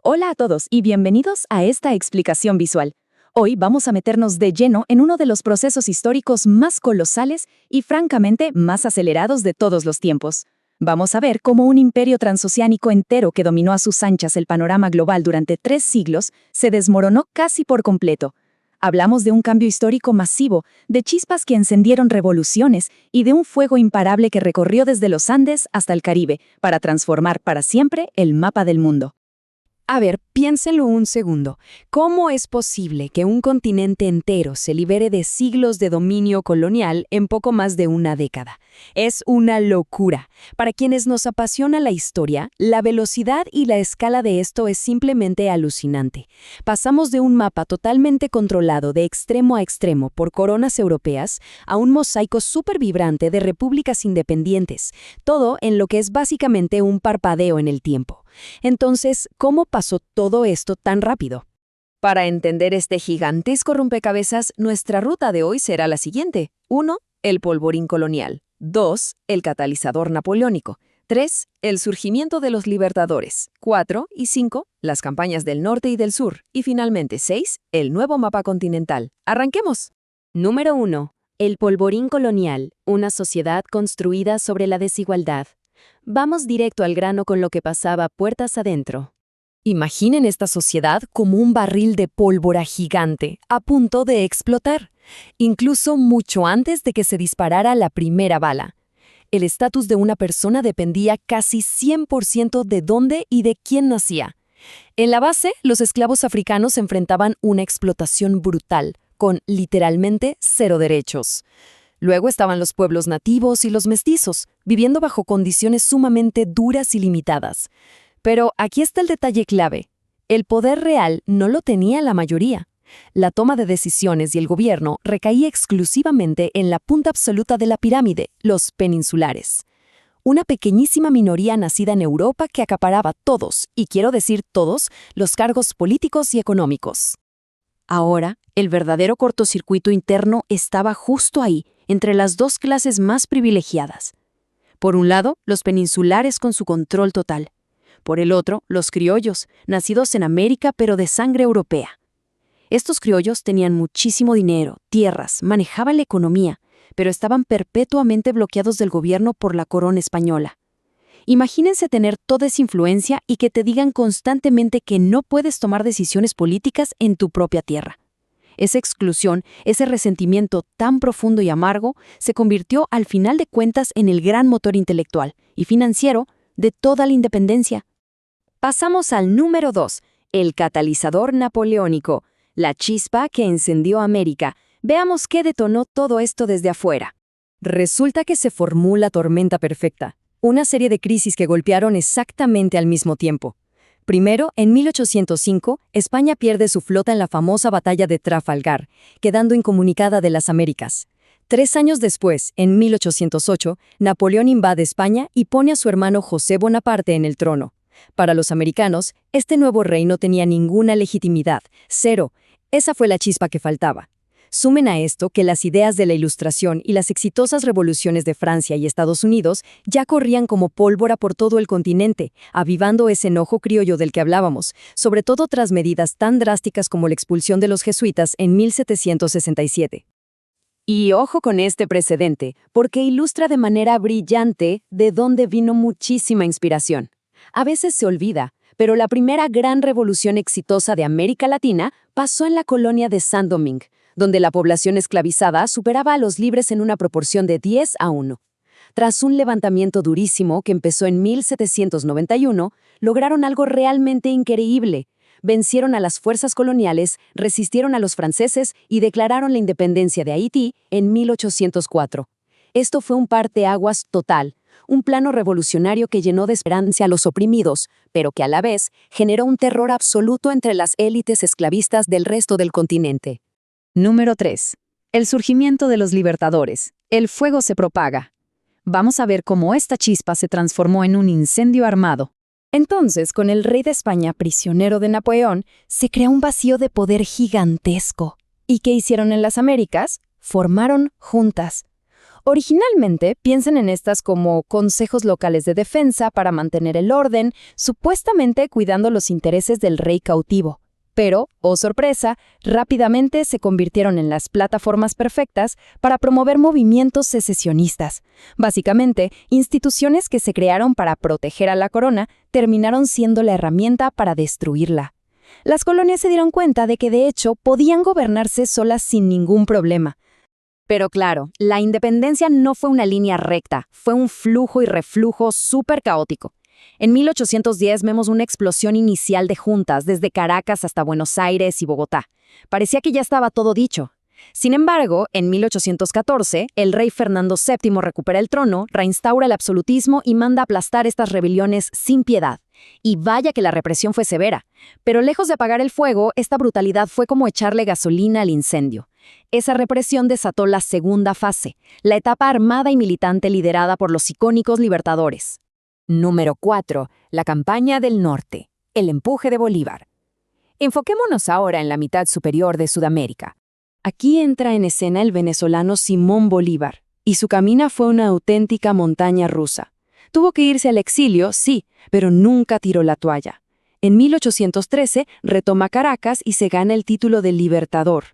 Hola a todos y bienvenidos a esta explicación visual. Hoy vamos a meternos de lleno en uno de los procesos históricos más colosales y francamente más acelerados de todos los tiempos. Vamos a ver cómo un imperio transoceánico entero que dominó a sus anchas el panorama global durante 3 siglos se desmoronó casi por completo. Hablamos de un cambio histórico masivo, de chispas que encendieron revoluciones y de un fuego imparable que recorrió desde los Andes hasta el Caribe para transformar para siempre el mapa del mundo. A ver, piénsenlo un segundo. ¿Cómo es posible que un continente entero se libere de siglos de dominio colonial en poco más de una década? Es una locura. Para quienes nos apasiona la historia, la velocidad y la escala de esto es simplemente alucinante. Pasamos de un mapa totalmente controlado de extremo a extremo por coronas europeas a un mosaico súper vibrante de repúblicas independientes, todo en lo que es básicamente un parpadeo en el tiempo. Entonces, ¿cómo pasó todo esto tan rápido? Para entender este gigantesco rompecabezas, nuestra ruta de hoy será la siguiente. 1. El polvorín colonial. 2. El catalizador napoleónico. 3. El surgimiento de los libertadores. 4 y 5. Las campañas del norte y del sur. Y finalmente 6. El nuevo mapa continental. ¡Arranquemos! Número 1. El polvorín colonial, una sociedad construida sobre la desigualdad. Vamos directo al grano con lo que pasaba puertas adentro. Imaginen esta sociedad como un barril de pólvora gigante, a punto de explotar, incluso mucho antes de que se disparara la primera bala. El estatus de una persona dependía casi 100% de dónde y de quién nacía. En la base, los esclavos africanos enfrentaban una explotación brutal, con literalmente 0 derechos. Luego estaban los pueblos nativos y los mestizos, viviendo bajo condiciones sumamente duras y limitadas. Pero aquí está el detalle clave. El poder real no lo tenía la mayoría. La toma de decisiones y el gobierno recaía exclusivamente en la punta absoluta de la pirámide, los peninsulares. Una pequeñísima minoría nacida en Europa que acaparaba todos, y quiero decir todos, los cargos políticos y económicos. Ahora, el verdadero cortocircuito interno estaba justo ahí, entre las dos clases más privilegiadas. Por un lado, los peninsulares con su control total. Por el otro, los criollos, nacidos en América pero de sangre europea. Estos criollos tenían muchísimo dinero, tierras, manejaban la economía, pero estaban perpetuamente bloqueados del gobierno por la corona española. Imagínense tener toda esa influencia y que te digan constantemente que no puedes tomar decisiones políticas en tu propia tierra. Esa exclusión, ese resentimiento tan profundo y amargo, se convirtió al final de cuentas en el gran motor intelectual y financiero de toda la independencia. Pasamos al número 2, el catalizador napoleónico, la chispa que encendió América. Veamos qué detonó todo esto desde afuera. Resulta que se formó la tormenta perfecta, una serie de crisis que golpearon exactamente al mismo tiempo. Primero, en 1805, España pierde su flota en la famosa batalla de Trafalgar, quedando incomunicada de las Américas. 3 años después, en 1808, Napoleón invade España y pone a su hermano José Bonaparte en el trono. Para los americanos, este nuevo rey no tenía ninguna legitimidad, 0. Esa fue la chispa que faltaba. Sumen a esto que las ideas de la Ilustración y las exitosas revoluciones de Francia y Estados Unidos ya corrían como pólvora por todo el continente, avivando ese enojo criollo del que hablábamos, sobre todo tras medidas tan drásticas como la expulsión de los jesuitas en 1767. Y ojo con este precedente, porque ilustra de manera brillante de dónde vino muchísima inspiración. A veces se olvida, pero la primera gran revolución exitosa de América Latina pasó en la colonia de Saint-Domingue, donde la población esclavizada superaba a los libres en una proporción de 10-1. Tras un levantamiento durísimo que empezó en 1791, lograron algo realmente increíble. Vencieron a las fuerzas coloniales, resistieron a los franceses y declararon la independencia de Haití en 1804. Esto fue un parteaguas total, un plano revolucionario que llenó de esperanza a los oprimidos, pero que a la vez generó un terror absoluto entre las élites esclavistas del resto del continente. Número 3. El surgimiento de los libertadores. El fuego se propaga. Vamos a ver cómo esta chispa se transformó en un incendio armado. Entonces, con el rey de España prisionero de Napoleón, se crea un vacío de poder gigantesco. ¿Y qué hicieron en las Américas? Formaron juntas. Originalmente, piensen en estas como consejos locales de defensa para mantener el orden, supuestamente cuidando los intereses del rey cautivo. Pero, oh sorpresa, rápidamente se convirtieron en las plataformas perfectas para promover movimientos secesionistas. Básicamente, instituciones que se crearon para proteger a la corona terminaron siendo la herramienta para destruirla. Las colonias se dieron cuenta de que, de hecho, podían gobernarse solas sin ningún problema. Pero claro, la independencia no fue una línea recta, fue un flujo y reflujo súper caótico. En 1810 vemos una explosión inicial de juntas desde Caracas hasta Buenos Aires y Bogotá. Parecía que ya estaba todo dicho. Sin embargo, en 1814, el rey Fernando VII recupera el trono, reinstaura el absolutismo y manda aplastar estas rebeliones sin piedad. Y vaya que la represión fue severa. Pero lejos de apagar el fuego, esta brutalidad fue como echarle gasolina al incendio. Esa represión desató la segunda fase, la etapa armada y militante liderada por los icónicos libertadores. Número 4. La campaña del norte. El empuje de Bolívar. Enfoquémonos ahora en la mitad superior de Sudamérica. Aquí entra en escena el venezolano Simón Bolívar, y su camina fue una auténtica montaña rusa. Tuvo que irse al exilio, sí, pero nunca tiró la toalla. En 1813 retoma Caracas y se gana el título de Libertador.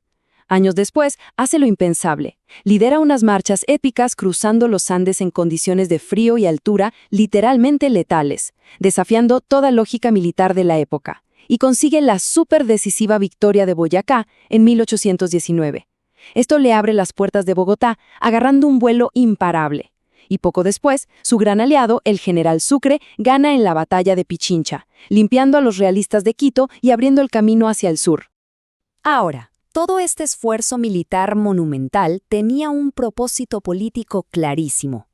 Años después, hace lo impensable. Lidera unas marchas épicas cruzando los Andes en condiciones de frío y altura literalmente letales, desafiando toda lógica militar de la época, y consigue la súper decisiva victoria de Boyacá en 1819. Esto le abre las puertas de Bogotá, agarrando un vuelo imparable. Y poco después, su gran aliado, el general Sucre, gana en la batalla de Pichincha, limpiando a los realistas de Quito y abriendo el camino hacia el sur. Ahora, todo este esfuerzo militar monumental tenía un propósito político clarísimo.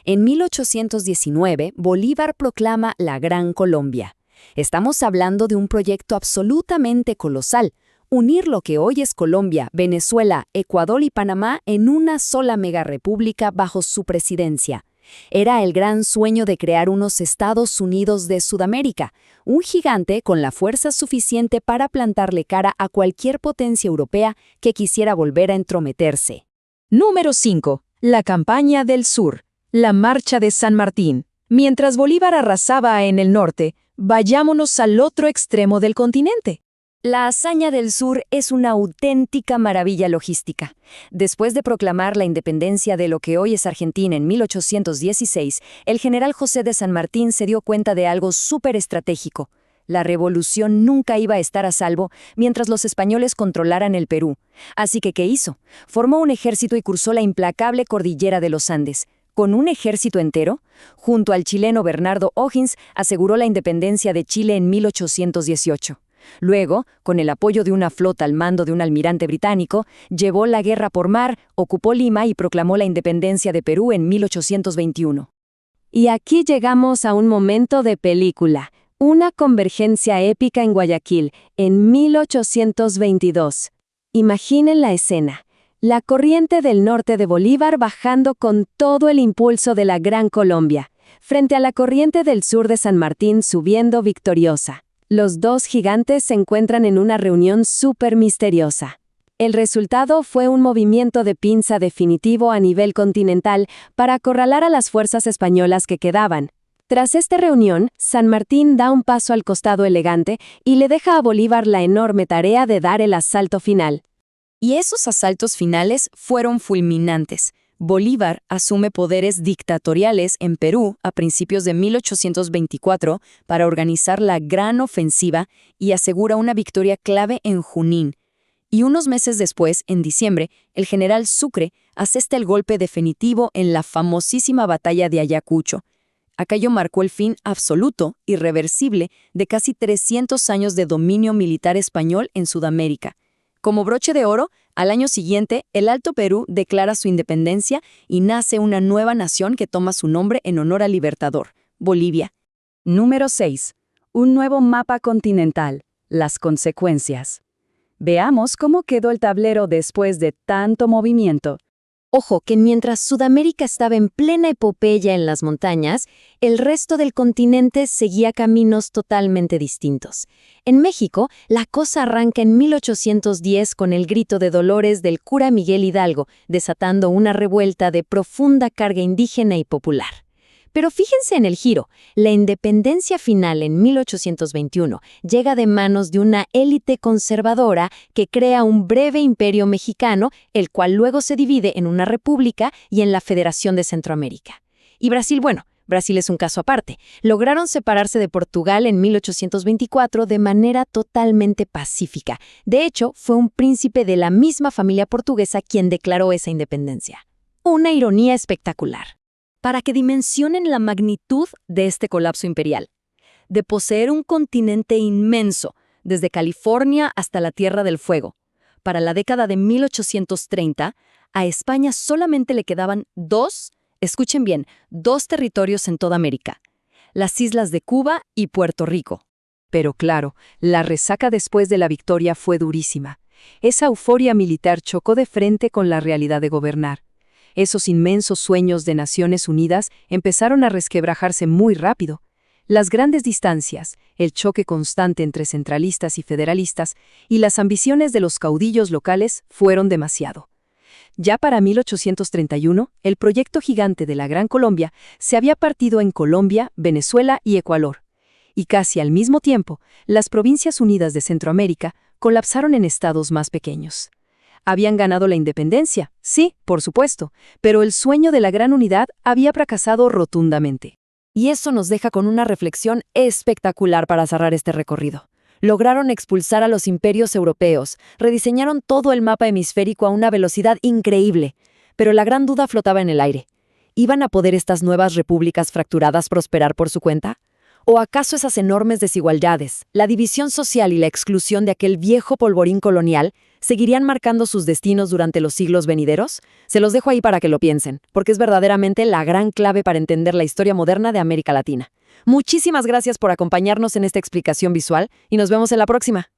En 1819, Bolívar proclama la Gran Colombia. Estamos hablando de un proyecto absolutamente colosal, unir lo que hoy es Colombia, Venezuela, Ecuador y Panamá en una sola megarepública bajo su presidencia. Era el gran sueño de crear unos Estados Unidos de Sudamérica, un gigante con la fuerza suficiente para plantarle cara a cualquier potencia europea que quisiera volver a entrometerse. Número 5. La campaña del sur. La marcha de San Martín. Mientras Bolívar arrasaba en el norte, vayámonos al otro extremo del continente. La hazaña del sur es una auténtica maravilla logística. Después de proclamar la independencia de lo que hoy es Argentina en 1816, el general José de San Martín se dio cuenta de algo súper estratégico. La revolución nunca iba a estar a salvo mientras los españoles controlaran el Perú. Así que, ¿qué hizo? Formó un ejército y cruzó la implacable cordillera de los Andes. Con un ejército entero, junto al chileno Bernardo O'Higgins, aseguró la independencia de Chile en 1818. Luego, con el apoyo de una flota al mando de un almirante británico, llevó la guerra por mar, ocupó Lima y proclamó la independencia de Perú en 1821. Y aquí llegamos a un momento de película, una convergencia épica en Guayaquil, en 1822. Imaginen la escena. La corriente del norte de Bolívar bajando con todo el impulso de la Gran Colombia, frente a la corriente del sur de San Martín subiendo victoriosa. Los dos gigantes se encuentran en una reunión súper misteriosa. El resultado fue un movimiento de pinza definitivo a nivel continental para acorralar a las fuerzas españolas que quedaban. Tras esta reunión, San Martín da un paso al costado elegante y le deja a Bolívar la enorme tarea de dar el asalto final. Y esos asaltos finales fueron fulminantes. Bolívar asume poderes dictatoriales en Perú a principios de 1824 para organizar la gran ofensiva y asegura una victoria clave en Junín. Y unos meses después, en diciembre, el general Sucre asesta el golpe definitivo en la famosísima batalla de Ayacucho. Aquello marcó el fin absoluto, irreversible, de casi 300 años de dominio militar español en Sudamérica. Como broche de oro, al año siguiente, el Alto Perú declara su independencia y nace una nueva nación que toma su nombre en honor al libertador, Bolivia. Número 6. Un nuevo mapa continental. Las consecuencias. Veamos cómo quedó el tablero después de tanto movimiento. Ojo, que mientras Sudamérica estaba en plena epopeya en las montañas, el resto del continente seguía caminos totalmente distintos. En México, la cosa arranca en 1810 con el grito de dolores del cura Miguel Hidalgo, desatando una revuelta de profunda carga indígena y popular. Pero fíjense en el giro. La independencia final en 1821 llega de manos de una élite conservadora que crea un breve imperio mexicano, el cual luego se divide en una república y en la Federación de Centroamérica. Y Brasil, bueno, Brasil es un caso aparte. Lograron separarse de Portugal en 1824 de manera totalmente pacífica. De hecho, fue un príncipe de la misma familia portuguesa quien declaró esa independencia. Una ironía espectacular. Para que dimensionen la magnitud de este colapso imperial. De poseer un continente inmenso, desde California hasta la Tierra del Fuego. Para la década de 1830, a España solamente le quedaban escuchen bien, dos territorios en toda América: las islas de Cuba y Puerto Rico. Pero claro, la resaca después de la victoria fue durísima. Esa euforia militar chocó de frente con la realidad de gobernar. Esos inmensos sueños de Naciones Unidas empezaron a resquebrajarse muy rápido. Las grandes distancias, el choque constante entre centralistas y federalistas, y las ambiciones de los caudillos locales fueron demasiado. Ya para 1831, el proyecto gigante de la Gran Colombia se había partido en Colombia, Venezuela y Ecuador. Y casi al mismo tiempo, las Provincias Unidas de Centroamérica colapsaron en estados más pequeños. Habían ganado la independencia, sí, por supuesto, pero el sueño de la gran unidad había fracasado rotundamente. Y eso nos deja con una reflexión espectacular para cerrar este recorrido. Lograron expulsar a los imperios europeos, rediseñaron todo el mapa hemisférico a una velocidad increíble, pero la gran duda flotaba en el aire. ¿Iban a poder estas nuevas repúblicas fracturadas prosperar por su cuenta? ¿O acaso esas enormes desigualdades, la división social y la exclusión de aquel viejo polvorín colonial seguirían marcando sus destinos durante los siglos venideros? Se los dejo ahí para que lo piensen, porque es verdaderamente la gran clave para entender la historia moderna de América Latina. Muchísimas gracias por acompañarnos en esta explicación visual y nos vemos en la próxima.